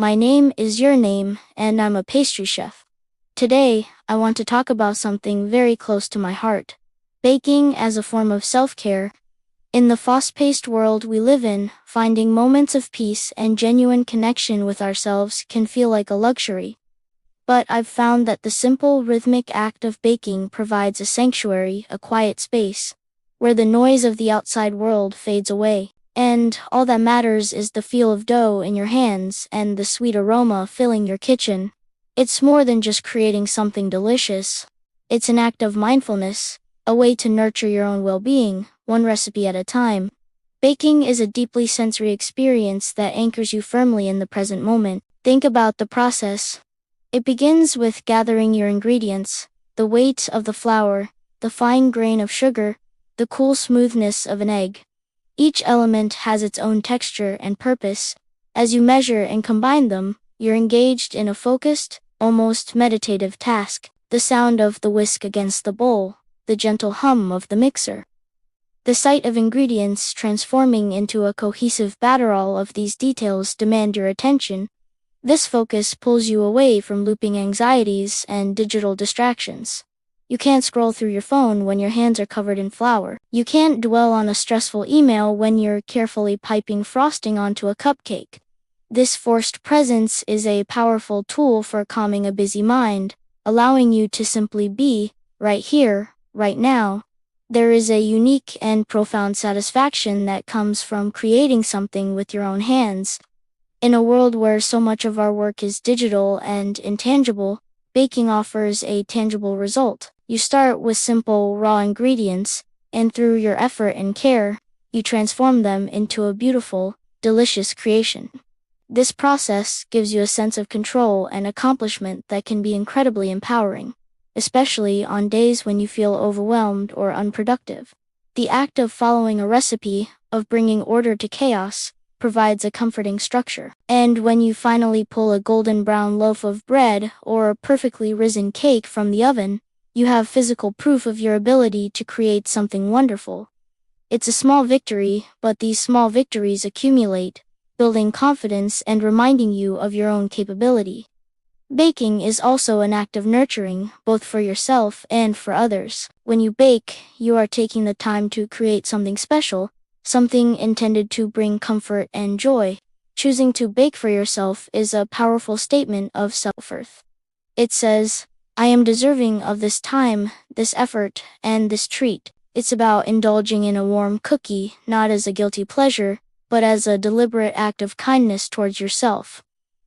My name is your name, and I'm a pastry chef. Today, I want to talk about something very close to my heart: baking as a form of self-care. In the fast-paced world we live in, finding moments of peace and genuine connection with ourselves can feel like a luxury. But I've found that the simple, rhythmic act of baking provides a sanctuary, a quiet space, where the noise of the outside world fades away, and all that matters is the feel of dough in your hands and the sweet aroma filling your kitchen. It's more than just creating something delicious. It's an act of mindfulness, a way to nurture your own well-being, one recipe at a time. Baking is a deeply sensory experience that anchors you firmly in the present moment. Think about the process. It begins with gathering your ingredients: the weight of the flour, the fine grain of sugar, the cool smoothness of an egg. Each element has its own texture and purpose. As you measure and combine them, you're engaged in a focused, almost meditative task. The sound of the whisk against the bowl, the gentle hum of the mixer, the sight of ingredients transforming into a cohesive batter, all of these details demand your attention. This focus pulls you away from looping anxieties and digital distractions. You can't scroll through your phone when your hands are covered in flour. You can't dwell on a stressful email when you're carefully piping frosting onto a cupcake. This forced presence is a powerful tool for calming a busy mind, allowing you to simply be, right here, right now. There is a unique and profound satisfaction that comes from creating something with your own hands. In a world where so much of our work is digital and intangible, baking offers a tangible result. You start with simple, raw ingredients, and through your effort and care, you transform them into a beautiful, delicious creation. This process gives you a sense of control and accomplishment that can be incredibly empowering, especially on days when you feel overwhelmed or unproductive. The act of following a recipe, of bringing order to chaos, provides a comforting structure. And when you finally pull a golden brown loaf of bread or a perfectly risen cake from the oven, you have physical proof of your ability to create something wonderful. It's a small victory, but these small victories accumulate, building confidence and reminding you of your own capability. Baking is also an act of nurturing, both for yourself and for others. When you bake, you are taking the time to create something special, something intended to bring comfort and joy. Choosing to bake for yourself is a powerful statement of self-worth. It says, I am deserving of this time, this effort, and this treat. It's about indulging in a warm cookie, not as a guilty pleasure, but as a deliberate act of kindness towards yourself.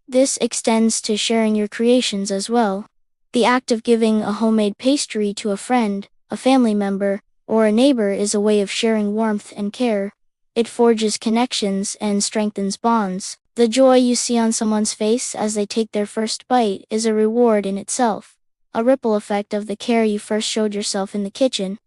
This extends to sharing your creations as well. The act of giving a homemade pastry to a friend, a family member, or a neighbor is a way of sharing warmth and care. It forges connections and strengthens bonds. The joy you see on someone's face as they take their first bite is a reward in itself, a ripple effect of the care you first showed yourself in the kitchen.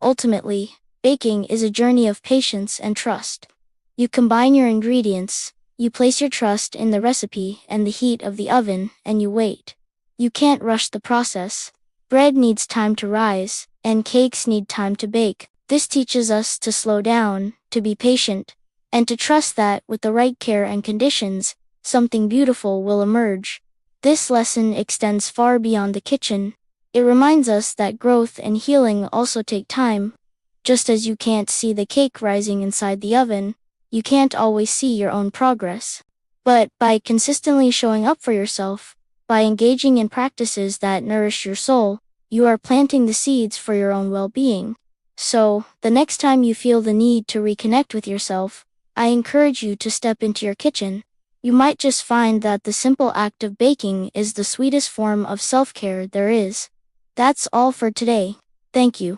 Ultimately, baking is a journey of patience and trust. You combine your ingredients, you place your trust in the recipe and the heat of the oven, and you wait. You can't rush the process. Bread needs time to rise, and cakes need time to bake. This teaches us to slow down, to be patient, and to trust that, with the right care and conditions, something beautiful will emerge. This lesson extends far beyond the kitchen. It reminds us that growth and healing also take time. Just as you can't see the cake rising inside the oven, you can't always see your own progress. But by consistently showing up for yourself, by engaging in practices that nourish your soul, you are planting the seeds for your own well-being. So, the next time you feel the need to reconnect with yourself, I encourage you to step into your kitchen. You might just find that the simple act of baking is the sweetest form of self-care there is. That's all for today. Thank you.